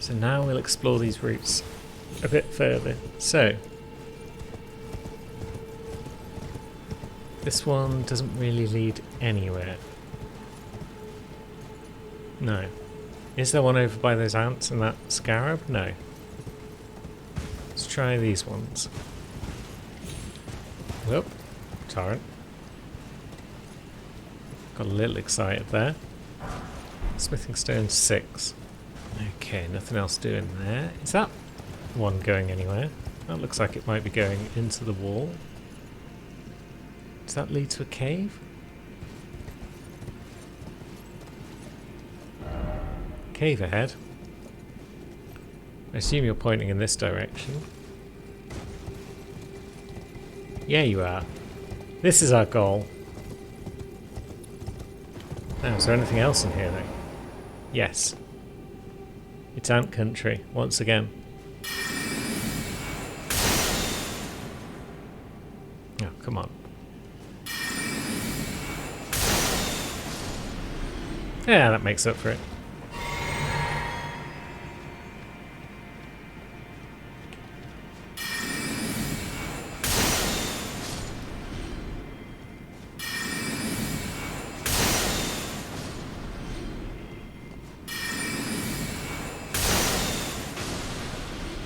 So now we'll explore these routes a bit further. So this one doesn't really lead anywhere. No. Is there one over by those ants and that scarab? No. Let's try these ones. Whoop. Torrent. Got a little excited there. Smithing stone 6. Okay, nothing else doing there. Is that one going anywhere? That looks like it might be going into the wall. Does that lead to a cave? Cave ahead. I assume you're pointing in this direction. Yeah, you are. This is our goal. Now, is there anything else in here, though? Yes. It's ant country, once again. Oh, come on. Yeah, that makes up for it.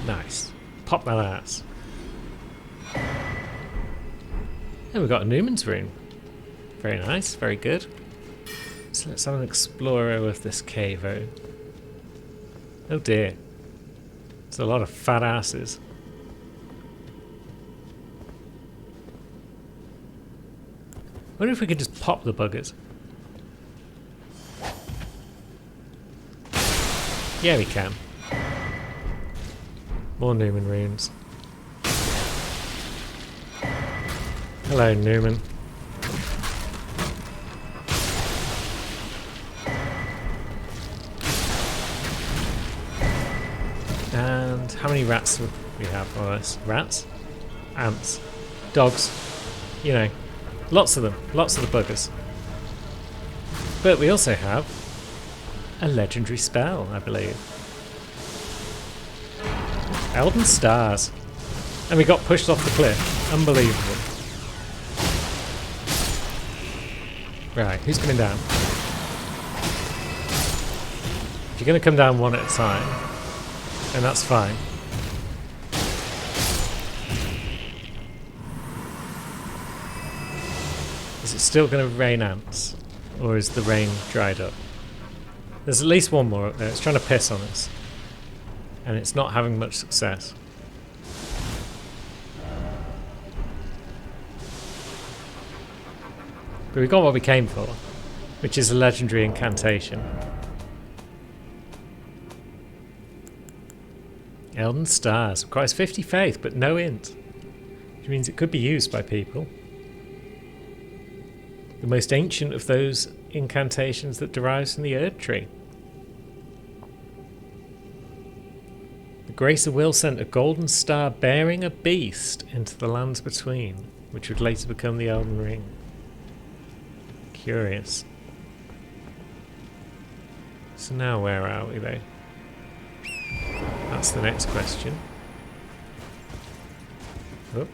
Nice. Pop that ass. And we've got a Newman's rune. Very nice, very good. So let's have an explorer with this cave out. Oh dear. There's a lot of fat asses. I wonder if we could just pop the buggers. Yeah, we can. More Newman runes. Hello, Newman. And how many rats do we have on us? Rats? Ants? Dogs? You know, lots of them. Lots of the buggers. But we also have a legendary spell, I believe. Elden Stars. And we got pushed off the cliff. Unbelievable. Right, who's coming down? If you're going to come down one at a time, then that's fine. Is it still going to rain ants? Or is the rain dried up? There's at least one more up there. It's trying to piss on us. And it's not having much success. But we got what we came for, which is a legendary incantation. Elden Stars requires 50 faith, but no int, which means it could be used by people. The most ancient of those incantations that derives from the Erd Tree. The Grace of Will sent a golden star bearing a beast into the lands between, which would later become the Elden Ring. Curious. So now where are we though? That's the next question. Oh.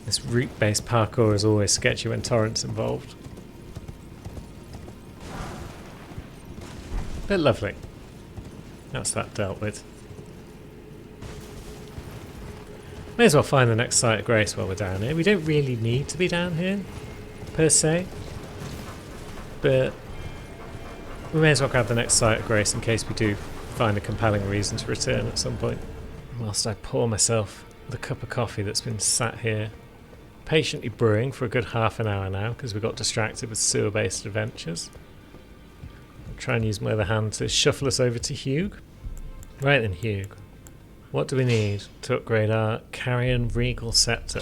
This route-based parkour is always sketchy when torrents involved. But lovely. That's that dealt with. May as well find the next site of grace while we're down here. We don't really need to be down here, per se. But we may as well grab the next site of grace in case we do find a compelling reason to return at some point. Whilst I pour myself the cup of coffee that's been sat here patiently brewing for a good half an hour now because we got distracted with sewer-based adventures. I'll try and use my other hand to shuffle us over to Hugh. Right then, Hugh. What do we need to upgrade our Carrion Regal Scepter?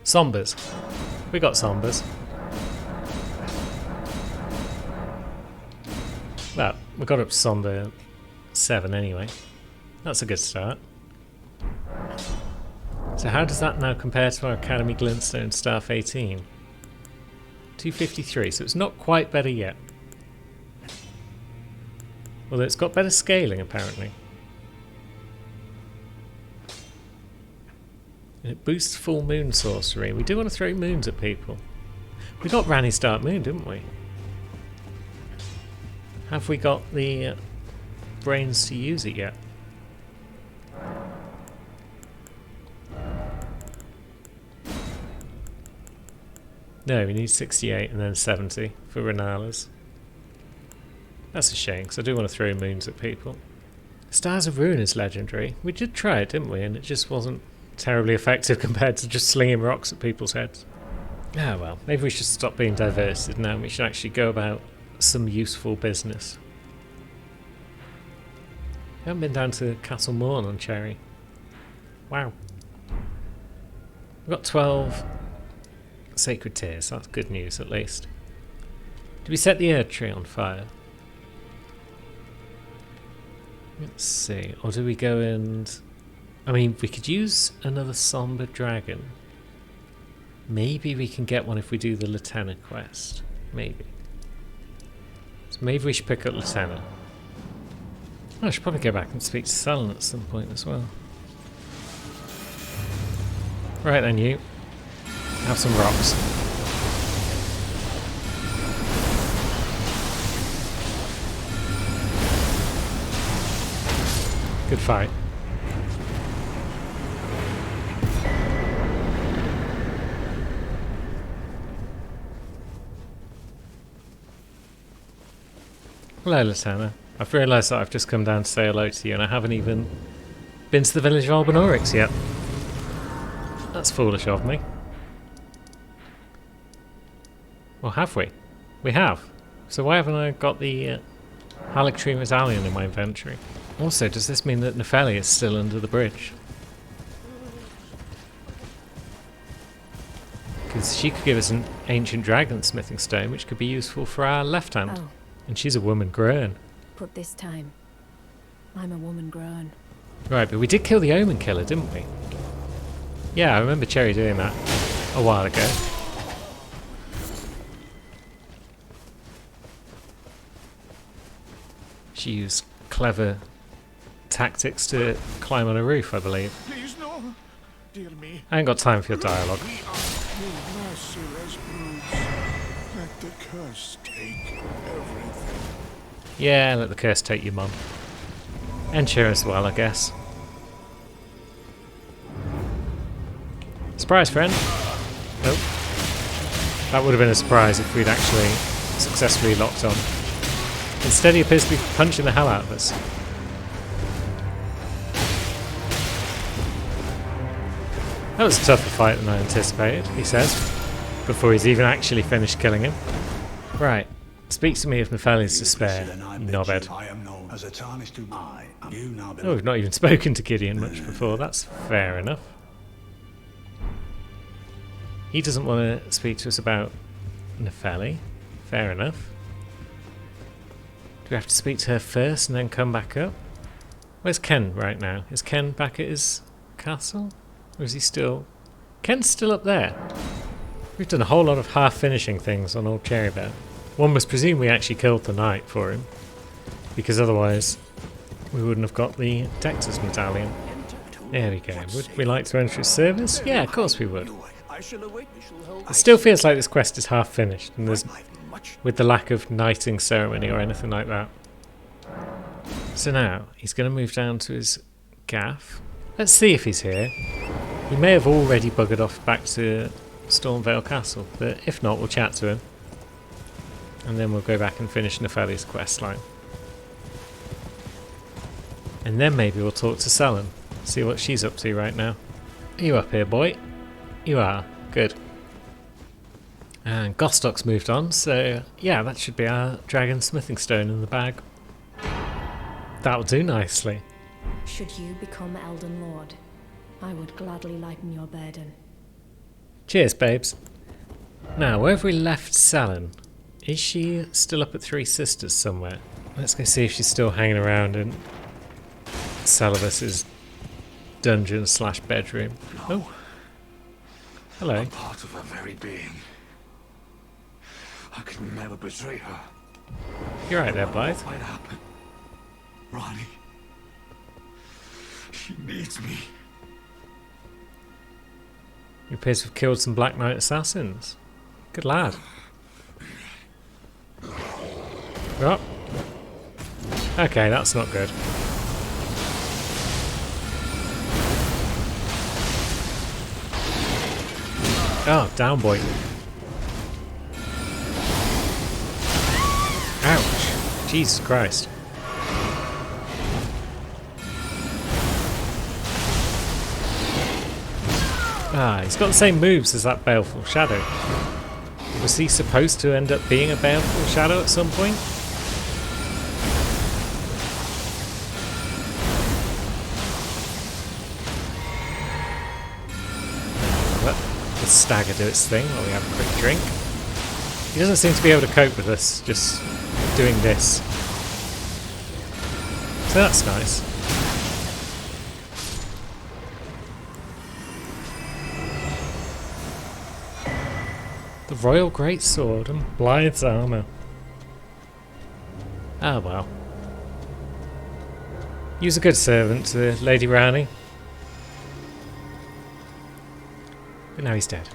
Sombers. We got Sombers. Well, we got up to Somber 7 anyway. That's a good start. So how does that now compare to our Academy Glintstone Staff 18? 253, so it's not quite better yet. Although it's got better scaling, apparently. And it boosts full moon sorcery. We do want to throw moons at people. We got Ranni's Dark Moon, didn't we? Have we got the brains to use it yet? No, we need 68 and then 70 for Renala's. That's a shame, because I do want to throw moons at people. Stars of Ruin is legendary. We did try it, didn't we? And it just wasn't terribly effective compared to just slinging rocks at people's heads. Ah well, maybe we should stop being diverted now. We should actually go about some useful business. I haven't been down to Castle Morn on Cherry. Wow. We've got 12 Sacred Tears. That's good news, at least. Do we set the Erd Tree on fire? Let's see. Or do we go and... I mean, we could use another Somber Dragon. Maybe we can get one if we do the Lieutenant quest. Maybe. So maybe we should pick up Lieutenant. Oh, I should probably go back and speak to Sellen at some point as well. Right then, you. Have some rocks. Good fight. Hello, Latana. I've realised that I've just come down to say hello to you and I haven't even been to the village of Albinorix yet. That's foolish of me. Well, have we? We have. So why haven't I got the Haligtree Medallion in my inventory? Also, does this mean that Nefeli is still under the bridge? Because she could give us an ancient dragon smithing stone, which could be useful for our left hand. Oh. And she's a woman grown. But this time, I'm a woman grown. Right, but we did kill the Omen Killer, didn't we? Yeah, I remember Cherry doing that a while ago. She used clever tactics to climb on a roof, I believe. Please no, dear me. I ain't got time for your dialogue. We are merciless brutes. Let the curse take everything. Yeah, let the curse take you, Mum. And Cher as well, I guess. Surprise, friend. Nope. That would have been a surprise if we'd actually successfully locked on. Instead, he appears to be punching the hell out of us. That was a tougher fight than I anticipated, he says, before he's even actually finished killing him. Right. Speak to me of Nefeli's despair, you knobhead. Oh, we've not even spoken to Gideon much before. That's fair enough. He doesn't want to speak to us about Nefeli. Fair enough. Do we have to speak to her first and then come back up? Where's Ken right now? Is Ken back at his castle? Or is he still... Ken's still up there. We've done a whole lot of half-finishing things on old Cherrybear. One must presume we actually killed the knight for him, because otherwise we wouldn't have got the Dexter's medallion. There we go. Would we like to enter his service? Yeah, of course we would. It still feels like this quest is half finished, and there's, with the lack of knighting ceremony or anything like that. So now he's going to move down to his gaff. Let's see if he's here. He may have already buggered off back to Stormvale Castle, but if not, we'll chat to him. And then we'll go back and finish Nefeli's questline. And then maybe we'll talk to Sellen, see what she's up to right now. Are you up here, boy? You are. Good. And Gostok's moved on, so yeah, that should be our dragon smithing stone in the bag. That'll do nicely. Should you become Elden Lord, I would gladly lighten your burden. Cheers, babes. Now, where have we left Sellen? Is she still up at Three Sisters somewhere? Let's go see if she's still hanging around in Salivus's dungeon / bedroom. Oh. Hello. Part of her very being. will never betray her. You're right there, Blythe. What might happen? Ronnie. She needs me. You appears to have killed some Black Knight assassins. Good lad. Oh. Okay, that's not good. Oh, down boy. Ouch. Jesus Christ. Ah, he's got the same moves as that Baleful Shadow. Was he supposed to end up being a Baleful Shadow at some point? Let the stagger do its thing while we have a quick drink. He doesn't seem to be able to cope with us just doing this. So that's nice. The Royal Greatsword and Blythe's armour. Ah well. He was a good servant to Lady Rani. But now he's dead.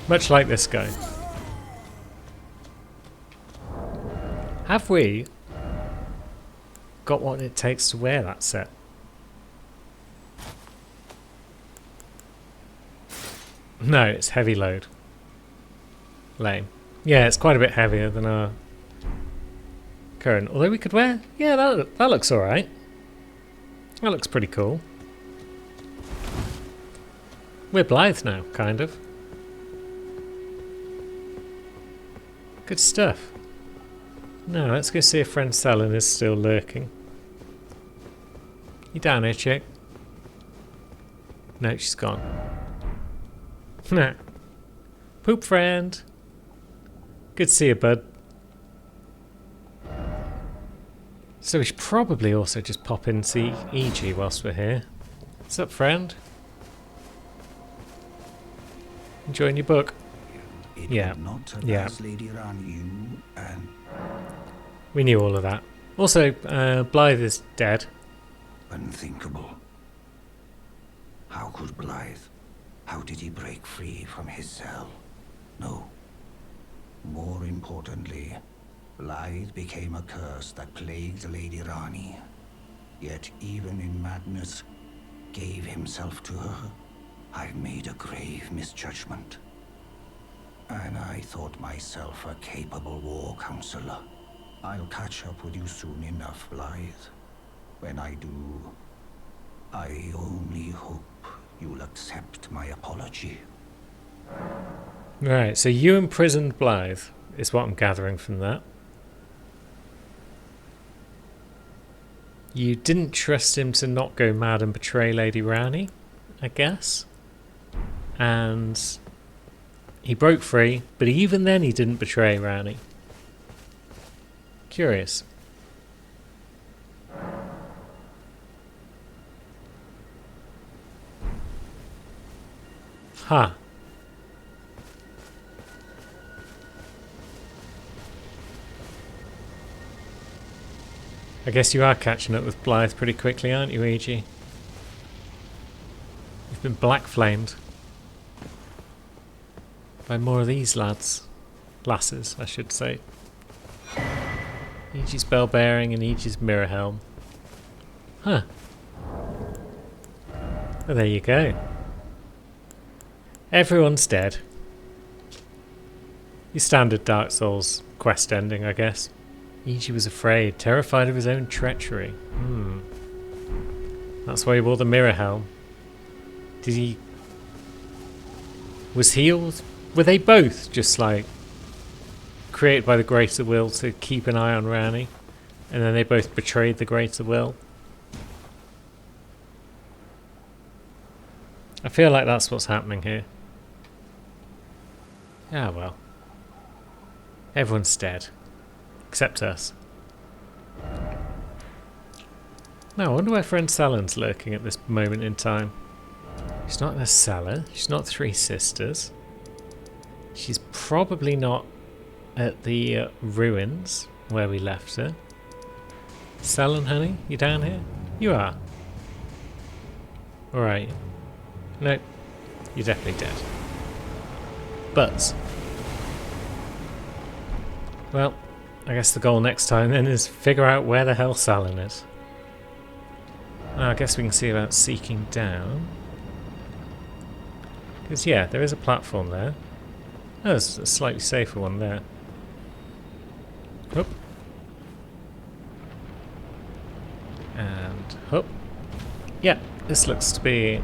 Much like this guy. Have we got what it takes to wear that set? No, it's heavy load. Lame. Yeah, it's quite a bit heavier than our current. Although we could wear... Yeah, that looks alright. That looks pretty cool. We're Blythe now, kind of. Good stuff. Now, let's go see if friend Sellen is still lurking. You down here, chick? No, she's gone. Nah. Poop friend. Good to see you, bud. So we should probably also just pop in and see E.G. whilst we're here. What's up, friend? Enjoying your book? It Yeah. would not have Yeah. asked Lady Rani you and We knew all of that. Also, Blythe is dead. unthinkable. How could Blythe? How did he break free from his cell? No. More importantly, Blythe became a curse that plagued Lady Rani. Yet even in madness, gave himself to her. I made a grave misjudgment. And I thought myself a capable war counselor. I'll catch up with you soon enough, Blythe. When I do, I only hope you'll accept my apology. Right, so you imprisoned Blythe, is what I'm gathering from that. You didn't trust him to not go mad and betray Lady Rani, I guess. And he broke free, but even then he didn't betray Rani. Curious. Huh. I guess you are catching up with Blythe pretty quickly, aren't you, E.G.? You've been black-flamed by more of these lads. Lasses, I should say. E.G.'s bell bearing and E.G.'s mirror helm. Huh. Well, there you go. Everyone's dead. Your standard Dark Souls quest ending, I guess. E.G. was afraid, terrified of his own treachery. That's why he wore the mirror helm. Did he... Was he or... Were they both just like... created by the Greater Will to keep an eye on Rani? And then they both betrayed the Greater Will? I feel like that's what's happening here. Ah, well. Everyone's dead. Except us. Now, I wonder where friend Sellen's lurking at this moment in time. She's not in a cellar. She's not Three Sisters. She's probably not at the ruins where we left her. Sellen, honey, you down here? You are. Alright. Nope. You're definitely dead. But, well, I guess the goal next time then is figure out where the hell Sellen is. I guess we can see about seeking down. Because, yeah, there is a platform there. Oh, there's a slightly safer one there. Hup. And hup. Yeah, this looks to be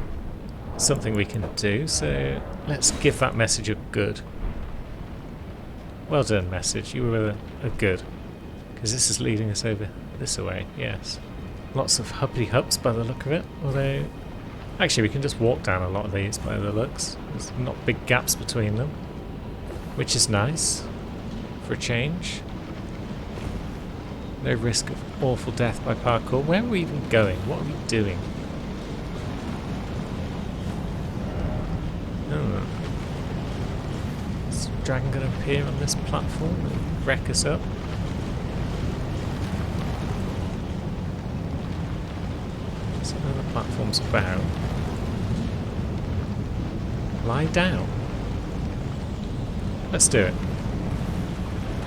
something we can do, so let's give that message a good. Well done, message. You were a good. Because this is leading us over this way, yes. Lots of hubbly hubs by the look of it, although actually we can just walk down a lot of these by the looks. There's not big gaps between them, which is nice for a change. No risk of awful death by parkour. Where are we even going? What are we doing? Oh. Is the dragon going to appear on this platform and wreck us up? So what the platform's about. Lie down. Let's do it.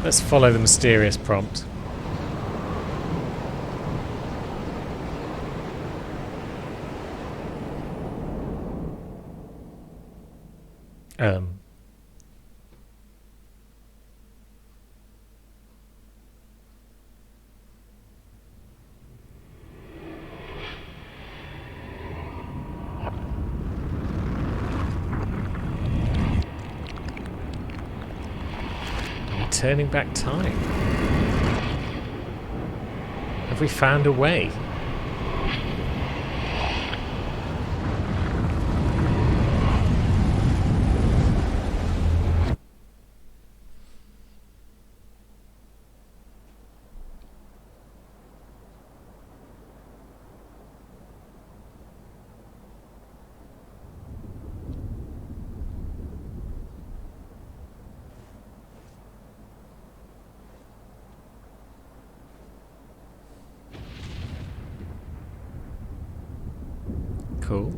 Let's follow the mysterious prompt. Turning back time. Have we found a way? Cool.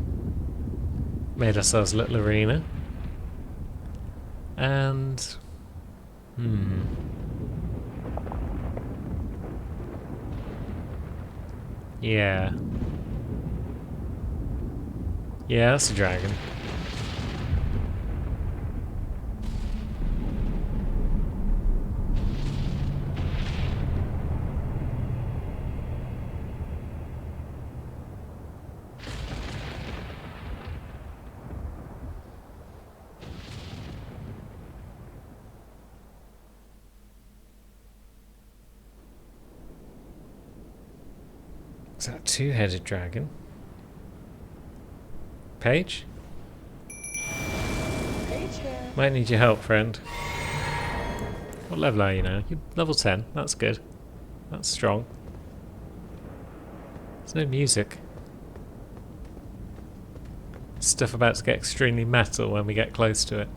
Made ourselves a little arena. And... yeah. Yeah, that's a dragon. Is that a two-headed dragon? Paige? Paige here. Might need your help, friend. What level are you now? You're level 10. That's good. That's strong. There's no music. Stuff about to get extremely metal when we get close to it.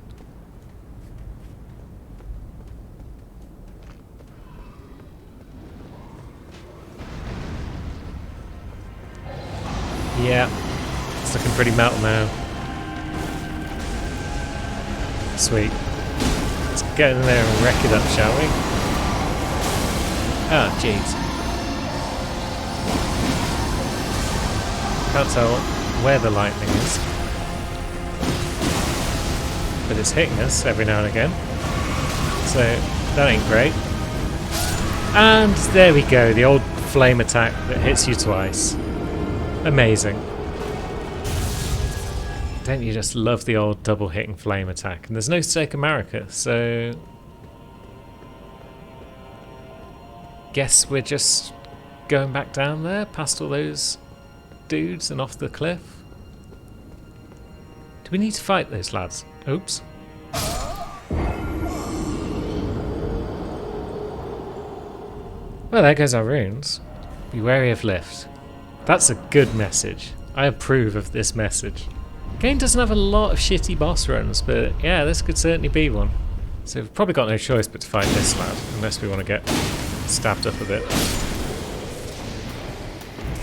Yeah, it's looking pretty metal now. Sweet. Let's get in there and wreck it up, shall we? Ah, jeez. Can't tell where the lightning is. But it's hitting us every now and again. So, that ain't great. And there we go, the old flame attack that hits you twice. Amazing. Don't you just love the old double hitting flame attack? And there's no Stake America, so... guess we're just going back down there, past all those dudes and off the cliff. Do we need to fight those lads? Oops. Well, there goes our runes. Be wary of lift. That's a good message. I approve of this message. Game doesn't have a lot of shitty boss runs, but yeah, this could certainly be one. So we've probably got no choice but to fight this lad, unless we want to get stabbed up a bit.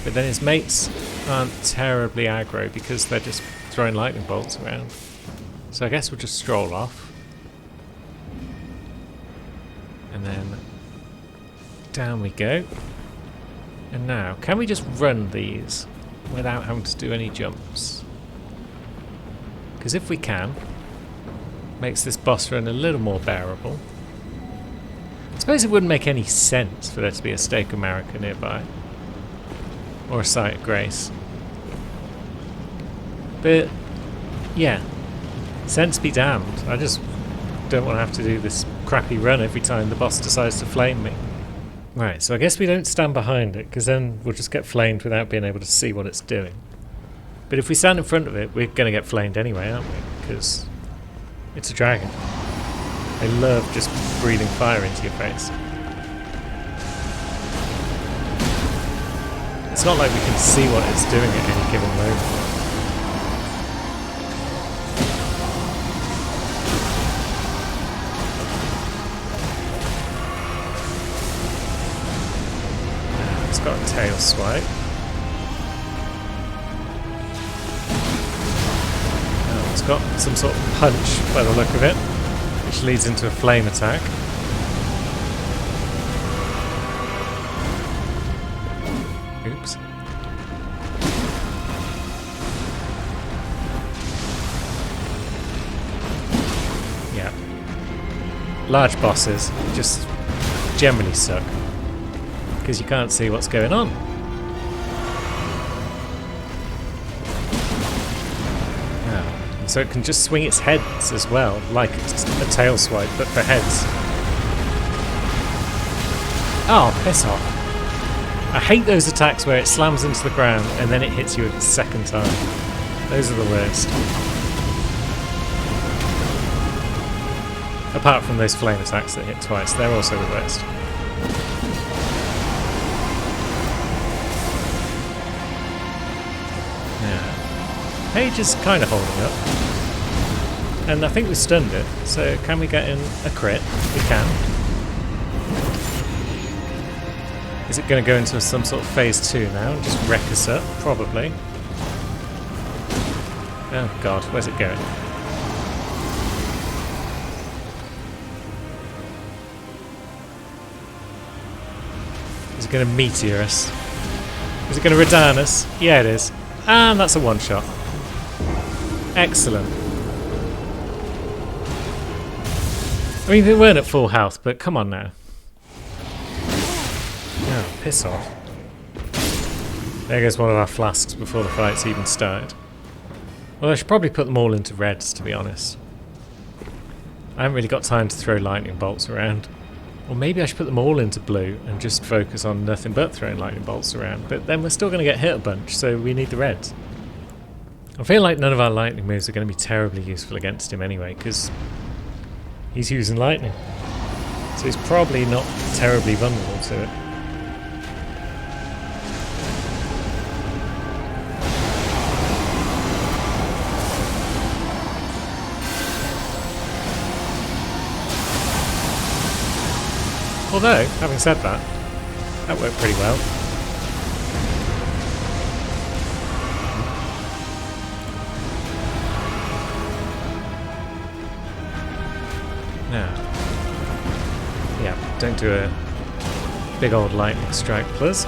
But then his mates aren't terribly aggro because they're just throwing lightning bolts around. So I guess we'll just stroll off. And then down we go. And now, can we just run these without having to do any jumps? Because if we can, makes this boss run a little more bearable. I suppose it wouldn't make any sense for there to be a Stake America nearby. Or a Site of Grace. But, yeah. Sense be damned. I just don't want to have to do this crappy run every time the boss decides to flame me. Right, so I guess we don't stand behind it, because then we'll just get flamed without being able to see what it's doing. But if we stand in front of it, we're going to get flamed anyway, aren't we? Because it's a dragon. They love just breathing fire into your face. It's not like we can see what it's doing at any given moment. It's got a tail swipe. Oh, it's got some sort of punch by the look of it, which leads into a flame attack. Oops. Yeah. Large bosses just generally suck because you can't see what's going on. Yeah. So it can just swing its heads as well, like it's a tail swipe, but for heads. Oh, piss off. I hate those attacks where it slams into the ground and then it hits you a second time. Those are the worst. Apart from those flame attacks that hit twice, they're also the worst. Yeah. Paige is kind of holding up. And I think we stunned it, so can we get in a crit? We can. Is it going to go into some sort of phase 2 now and just wreck us up? Probably. Oh god, where's it going? Is it going to meteor us? Is it going to Radahn us? Yeah, it is. And that's a one-shot. Excellent. I mean, they weren't at full health, but come on now. Oh, piss off. There goes one of our flasks before the fight's even started. Well, I should probably put them all into reds, to be honest. I haven't really got time to throw lightning bolts around. Or maybe I should put them all into blue and just focus on nothing but throwing lightning bolts around. But then we're still going to get hit a bunch, so we need the reds. I feel like none of our lightning moves are going to be terribly useful against him anyway, because he's using lightning. So he's probably not terribly vulnerable to it. Although, having said that, that worked pretty well. Now, yeah, don't do a big old lightning strike, please.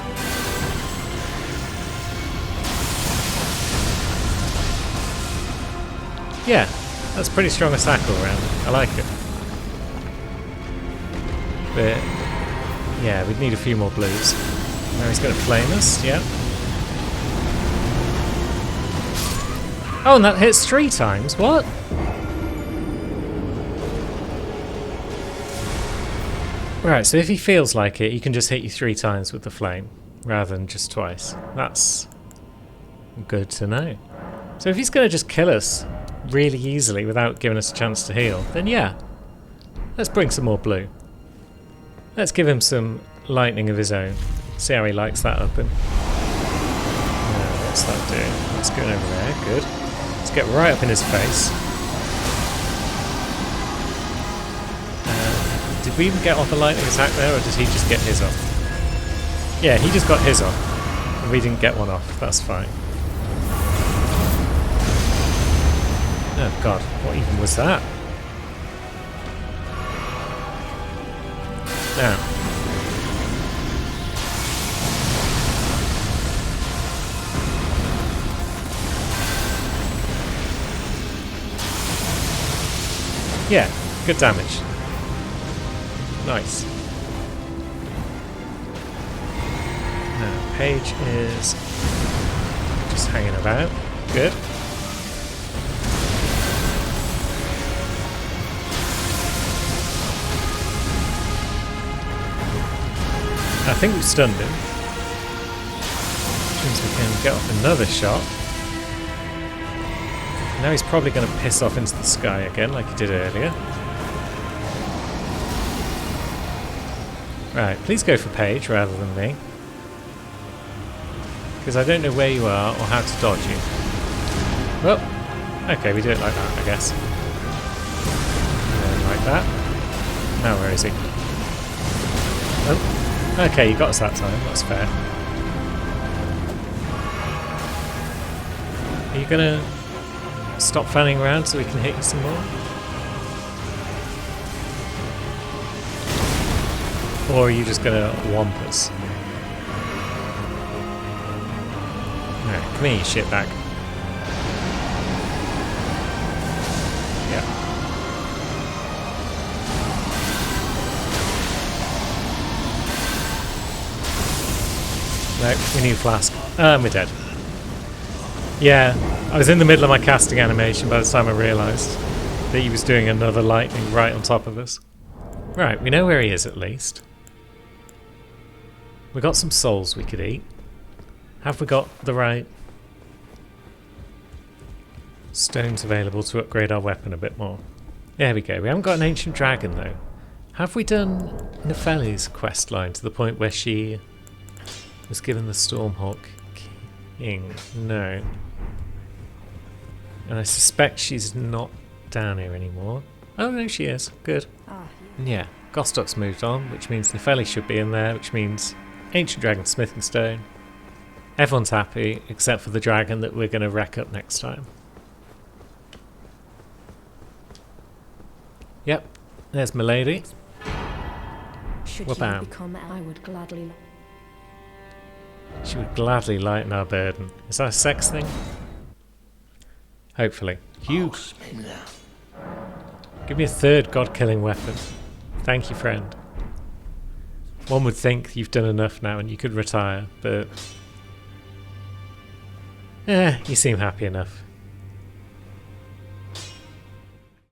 Yeah, that's pretty strong attack all around. I like it. But yeah, we'd need a few more blues. Now he's going to flame us, yeah. Oh, and that hits 3 times, what? Right, so if he feels like it, he can just hit you 3 times with the flame, rather than just twice. That's good to know. So if he's going to just kill us really easily without giving us a chance to heal, then yeah. Let's bring some more blue. Let's give him some lightning of his own. See how he likes that open. What's that doing? Let's go over there. Good. Let's get right up in his face. Did we even get off a lightning attack there, or did he just get his off? Yeah, he just got his off. And we didn't get one off. That's fine. Oh god, what even was that? Now. Yeah, good damage. Nice. Now, Paige is just hanging about. Good. I think we've stunned him. Which means we can get off another shot. Now he's probably going to piss off into the sky again, like he did earlier. Right, please go for Paige rather than me. Because I don't know where you are or how to dodge you. Well, okay, we do it like that, I guess. And then like that. Now where is he? Oh, okay, you got us that time, that's fair. Are you going to stop fanning around so we can hit you some more? Or are you just going to whomp us? Alright, come here, you shitbag. Yeah. No, we need a flask. We're dead. Yeah, I was in the middle of my casting animation by the time I realised that he was doing another lightning right on top of us. Right, we know where he is at least. We got some souls we could eat. Have we got the right stones available to upgrade our weapon a bit more? There we go. We haven't got an ancient dragon though. Have we done Nefeli's quest line to the point where she was given the Stormhawk King? No. And I suspect she's not down here anymore. Oh no, she is. Good. Yeah, Gostok's moved on, which means Nefeli should be in there, which means Ancient Dragon Smithing Stone. Everyone's happy, except for the dragon that we're going to wreck up next time. Yep, there's Milady. Should Wha-bam. you become, I would gladly. She would gladly lighten our burden. Is that a sex thing? Hopefully. Hugh, give me a third god-killing weapon. Thank you, friend. One would think you've done enough now and you could retire, but... you seem happy enough.